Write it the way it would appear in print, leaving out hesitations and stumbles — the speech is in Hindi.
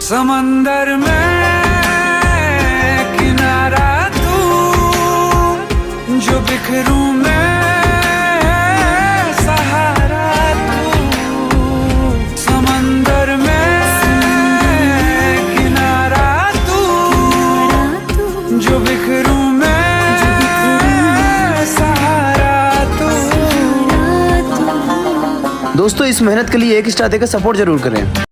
समंदर में किनारा तू, जो बिखरूं मैं सहारा तू। समंदर में किनारा तू, जो बिखरूं मैं सहारा तू। दोस्तों इस मेहनत के लिए एक स्टार देकर सपोर्ट जरूर करें।